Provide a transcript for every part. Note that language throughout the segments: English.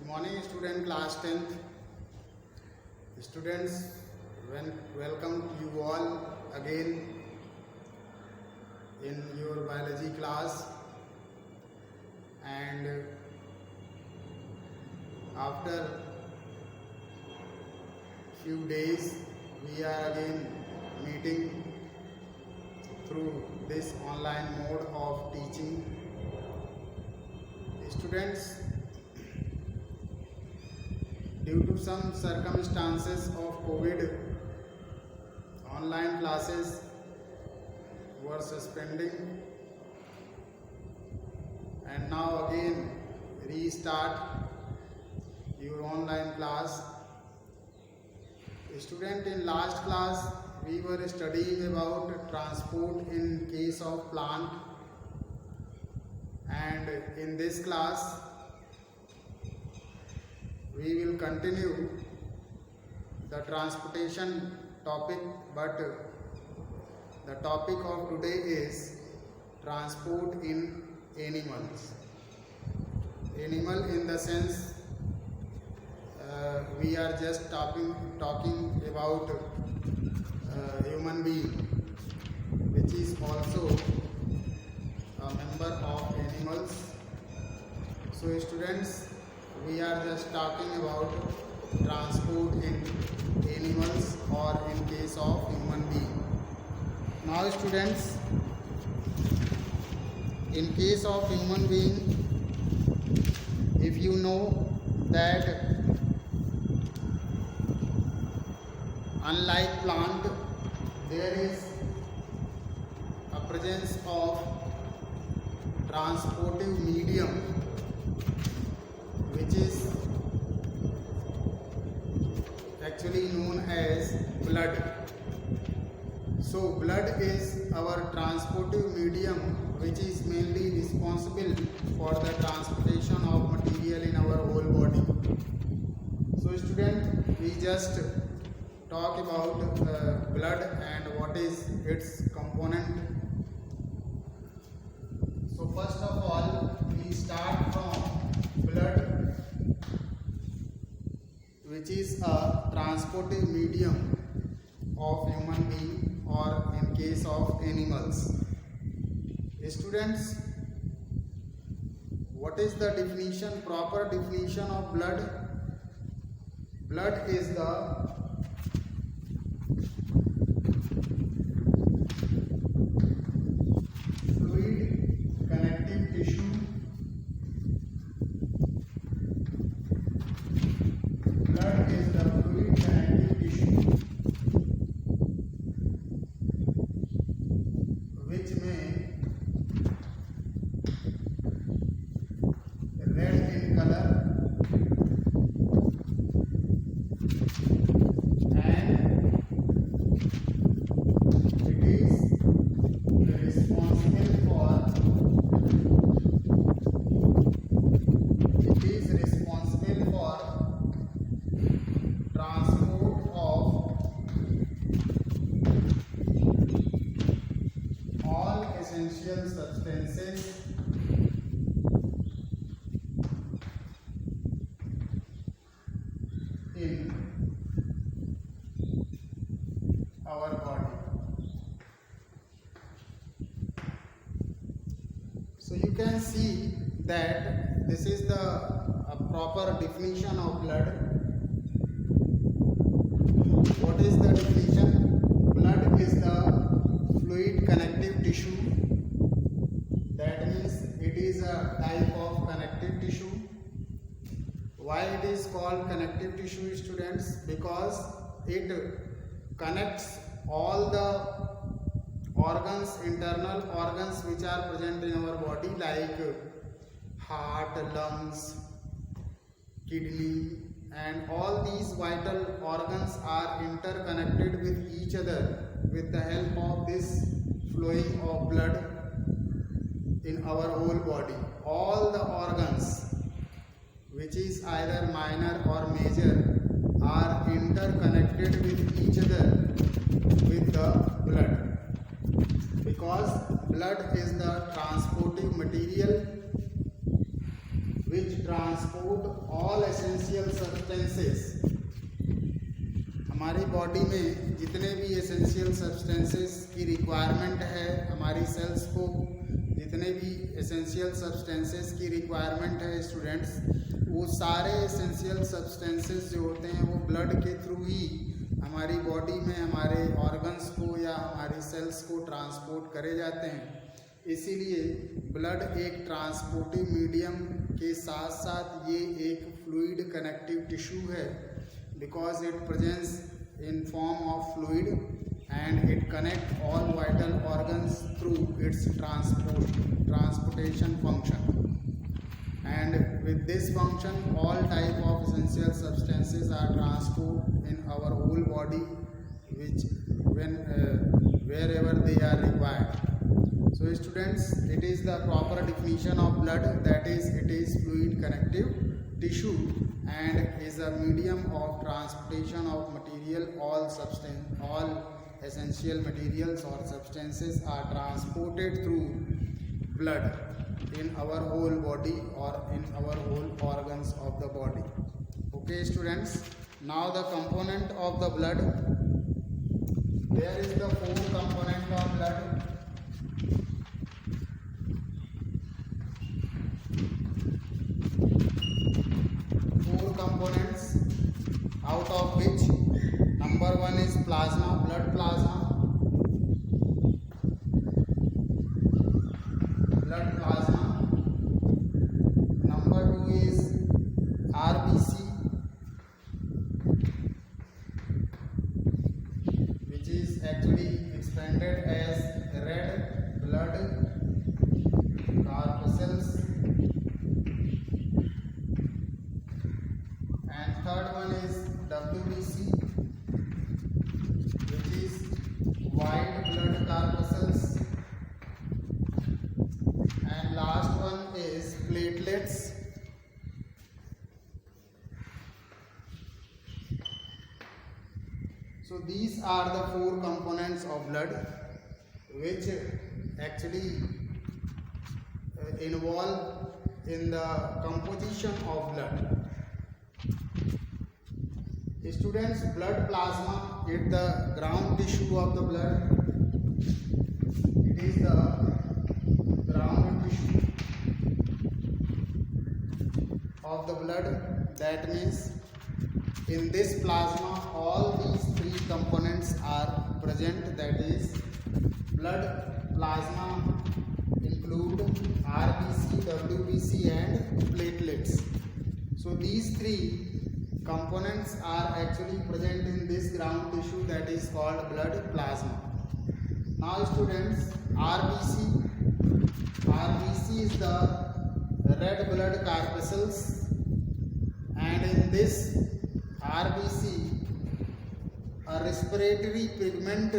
Morning student class 10th. Students, welcome you all again in your biology class, and after few days we are again meeting through this online mode of teaching. Students, due to some circumstances of COVID, online classes were suspending, and now again restart your online class. Student, in last class we were studying about transport in case of plant, and in this class we will continue the transportation topic, but the topic of today is transport in animals. Animal in the sense we are just talking about human being, which is also a member of animals. So students, we are just talking about transport in animals or in case of human being. Now students, in case of human being, if you know that unlike plant, there is a presence of transportive medium, which is actually known as blood. So blood is our transportive medium, which is mainly responsible for the transportation of material in our whole body. So student, we just talk about blood and what is its component. So first of all, we start from blood, which is a transportive medium of human being or in case of animals. Students, what is the definition, proper definition of blood? Blood is the fluid connective tissue which may red in color and it is responsible for transport of all essential substances in our body. So you can see that this is the proper definition of blood. What is the definition? Blood is the fluid connective tissue. That means it is a type of connective tissue. Why it is called connective tissue, students? Because it connects all the organs, internal organs which are present in our body, like heart, lungs, kidney, and all these vital organs are interconnected with each other with the help of this flowing of blood in our whole body. All the organs, which is either minor or major, are interconnected with each other with the blood, because blood is the transportive material which transport all essential substances. हमारी body में जितने भी essential substances की requirement है, हमारी sales को जितने भी एसेंशियल सब्सटेंसेस की रिक्वायरमेंट है स्टूडेंट्स, वो सारे एसेंशियल सब्सटेंसेस जो होते हैं वो ब्लड के थ्रू ही हमारी बॉडी में हमारे ऑर्गन्स को या हमारी सेल्स को ट्रांसपोर्ट करे जाते हैं। इसीलिए ब्लड एक ट्रांसपोर्टिव मीडियम के साथ साथ ये एक फ्लूइड कनेक्टिव टिश्यू है, because it presents in form of fluid and it connect all vital organs through its transportation function, and with this function all type of essential substances are transported in our whole body which wherever they are required. So students, it is the proper definition of blood, that is it is fluid connective tissue and is a medium of transportation of material. All essential materials or substances are transported through blood in our whole body or in our whole organs of the body. Okay students, now the component of the blood. There is the four component of blood. Components, out of which number one is plasma, blood plasma, number two is RBC, which is actually expanded as red blood corpuscles. Third one is WBC, which is white blood corpuscles, and last one is platelets. So these are the four components of blood which actually involve in the composition of blood. Students, blood plasma is the ground tissue of the blood. It is the ground tissue of the blood. That means in this plasma all these three components are present. That is, blood plasma include RBC, WBC and platelets. So these three components are actually present in this ground tissue that is called blood plasma. Now students, RBC is the red blood corpuscles, and in this RBC a respiratory pigment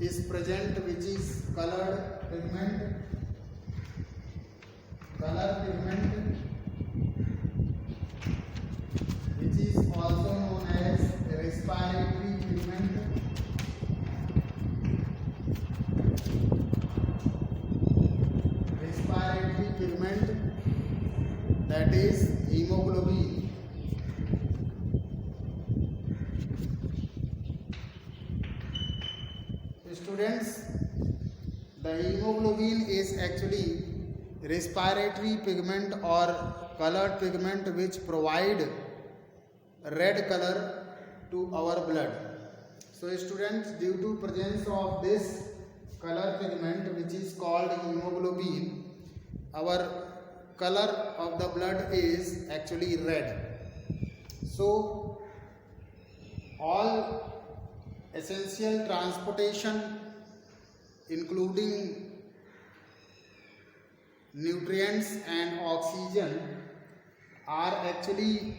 is present which is color pigment, which is also known as respiratory pigment. Respiratory pigment, that is hemoglobin. Students, the hemoglobin is actually respiratory pigment or colored pigment which provide red color to our blood. So students, due to presence of this color pigment which is called hemoglobin, our color of the blood is actually red. So all essential transportation including nutrients and oxygen are actually,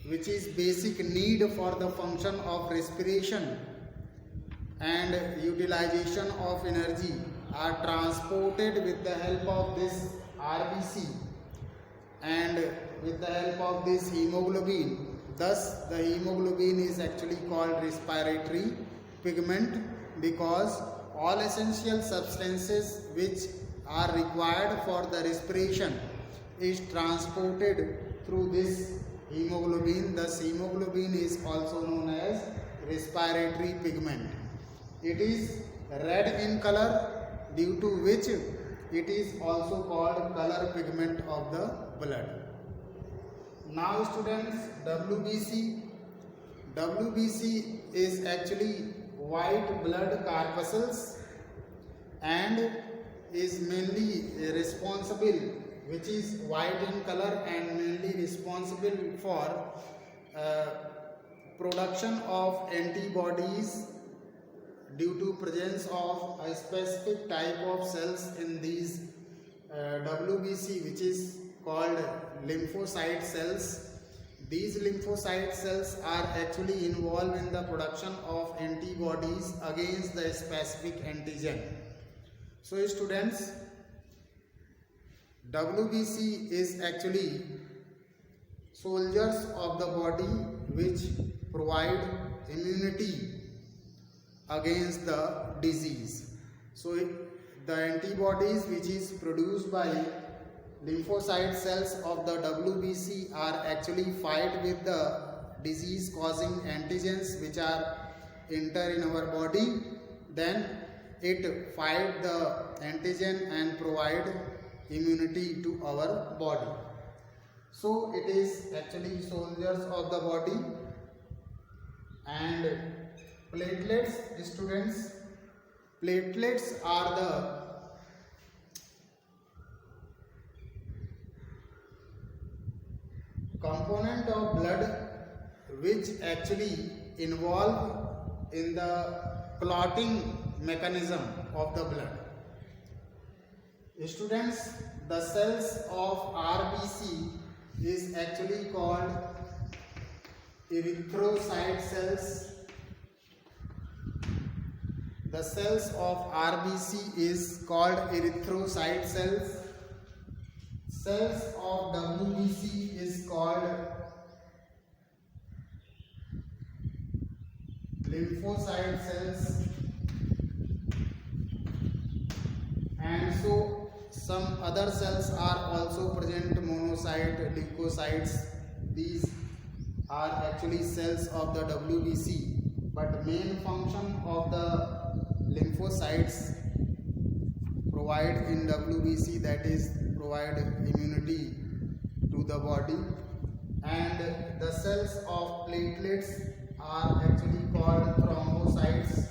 which is basic need for the function of respiration and utilization of energy, are transported with the help of this RBC and with the help of this hemoglobin. Thus the hemoglobin is actually called respiratory pigment, because all essential substances which are required for the respiration is transported through this hemoglobin. Thus hemoglobin is also known as respiratory pigment. It is red in color, due to which it is also called color pigment of the blood. Now students, WBC is actually white blood corpuscles and is mainly responsible, which is white in color and mainly responsible for production of antibodies due to presence of a specific type of cells in these WBC, which is called lymphocyte cells. These lymphocyte cells are actually involved in the production of antibodies against the specific antigen. So students, WBC is actually soldiers of the body which provide immunity against the disease. So the antibodies which is produced by lymphocyte cells of the WBC are actually fight with the disease causing antigens which are enter in our body. Then it fight the antigen and provide immunity to our body. So it is actually soldiers of the body. And platelets, students, platelets are the component of blood which actually involve in the clotting mechanism of the blood. Students, the cells of RBC is actually called erythrocyte cells. The cells of RBC is called erythrocyte cells. Cells of WBC is called lymphocyte cells. And so some other cells are also present, monocyte, leukocytes. These are actually cells of the WBC, but main function of the lymphocytes provide in WBC, that is provide immunity to the body. And the cells of platelets are actually called thrombocytes.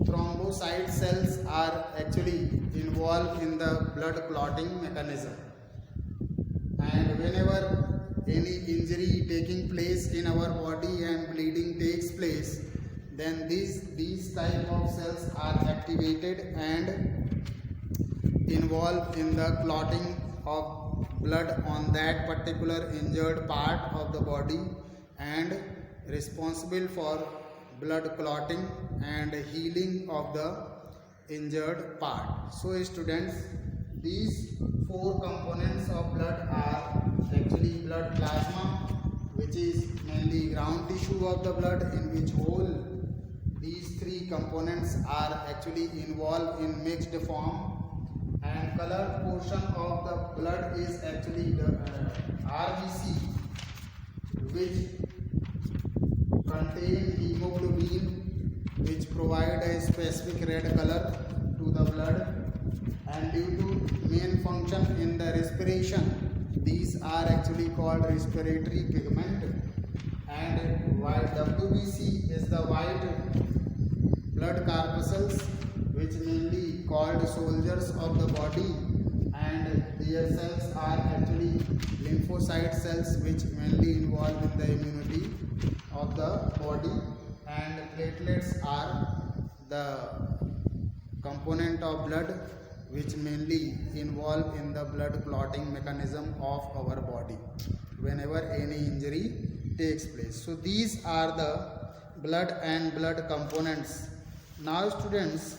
Thrombocyte cells are actually involved in the blood clotting mechanism. And whenever any injury taking place in our body and bleeding takes place, then these type of cells are activated and involved in the clotting of blood on that particular injured part of the body and responsible for blood clotting and healing of the injured part. So students, these four components of blood are actually blood plasma, which is mainly ground tissue of the blood, in which whole these three components are actually involved in mixed form. And color portion of the blood is actually the RBC, which contain hemoglobin, which provide a specific red color to the blood. And due to main function in the respiration, these are actually called respiratory pigment. And while WBC is the white blood corpuscles, which mainly called soldiers of the body, and their cells are actually lymphocyte cells, which mainly involve in the immunity of the body. And platelets are the component of blood which mainly involve in the blood clotting mechanism of our body whenever any injury takes place. So these are the blood and blood components. Now students,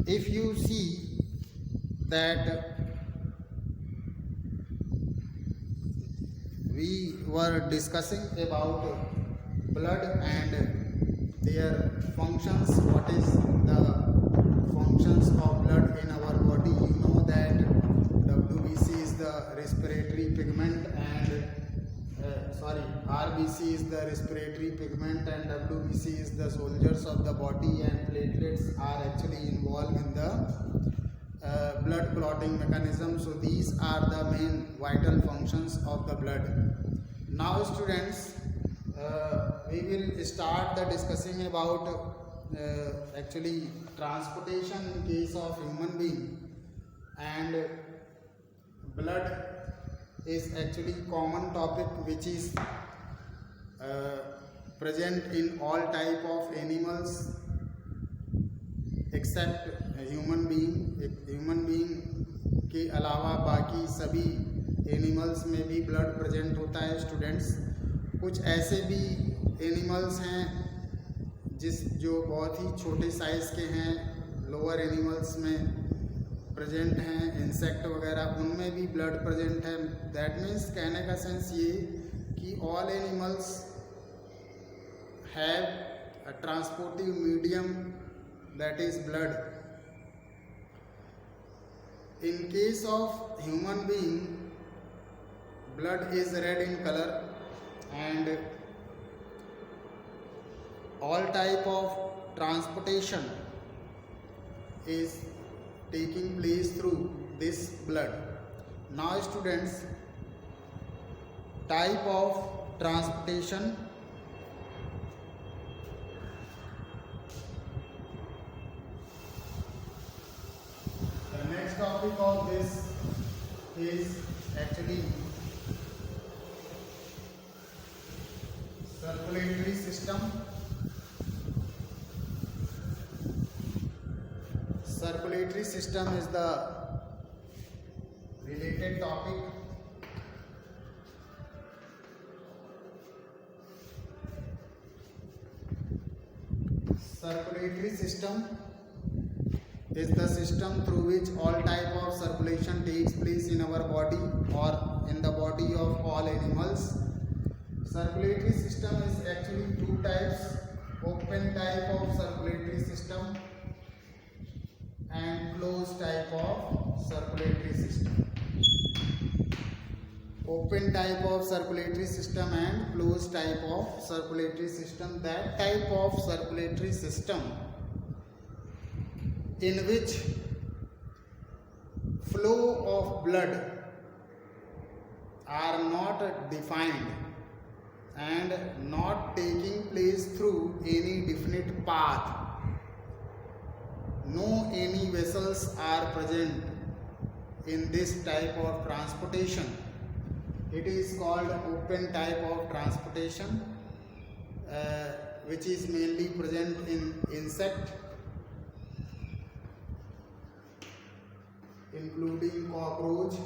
if you see that we were discussing about blood and their functions. What is the functions of blood in our body? You know that WBC is the respiratory pigment and RBC is the respiratory pigment and WBC is the soldiers of the body, and platelets are actually involved in the blood clotting mechanism. So these are the main vital functions of the blood. Now students, we will start the discussing about actually transportation in case of human being. And blood is actually common topic which is present in all type of animals except human being के अलावा बाकी सभी animals में भी blood present होता है students. कुछ ऐसे भी एनिमल्स हैं जो बहुत ही छोटे साइज़ के हैं, लोअर एनिमल्स में प्रेजेंट हैं, इंसेक्ट वगैरह, उनमें भी ब्लड प्रेजेंट है। दैट मीन्स कहने का सेंस ये कि all animals have a transportive medium that is blood. In case of human being, blood is red in colour and all type of transportation is taking place through this blood. Now students, type of transportation. The next topic of this is actually circulatory system. Circulatory system is the related topic. Circulatory system is the system through which all type of circulation takes place in our body or in the body of all animals. Circulatory system is actually two types: open type of circulatory system and closed type of circulatory system. Open type of circulatory system and closed type of circulatory system. That type of circulatory system in which flow of blood are not defined and not taking place through any definite path. No any vessels are present in this type of transportation. It is called open type of transportation, which is mainly present in insect, including cockroach,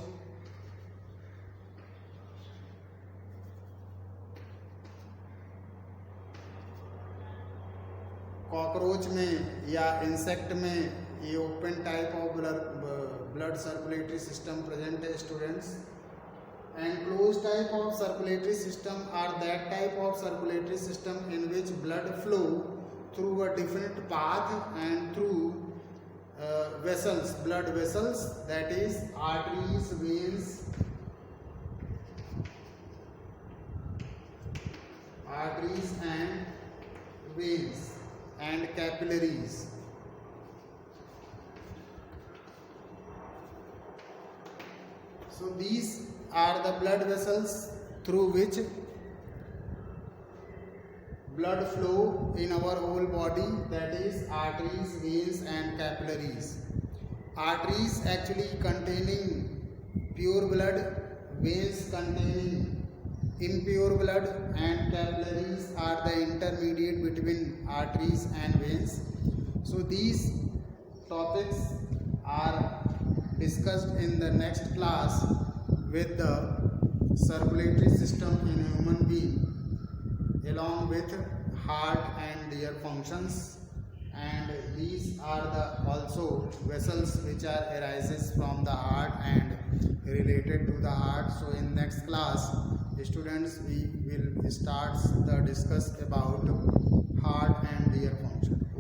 cockroach में या insect में ये open type of blood circulatory system present है students. And close type of circulatory system are that type of circulatory system in which blood flow through a different path and through vessels, blood vessels, that is arteries, veins, and capillaries. So these are the blood vessels through which blood flow in our whole body, that is arteries, veins and capillaries. Arteries actually containing pure blood, veins containing impure blood, and capillaries are the intermediate between arteries and veins. So these topics are discussed in the next class with the circulatory system in a human being, along with heart and their functions, and these are the also vessels which are arises from the heart and related to the heart. So in next class, students, we will start the discuss about heart and their function.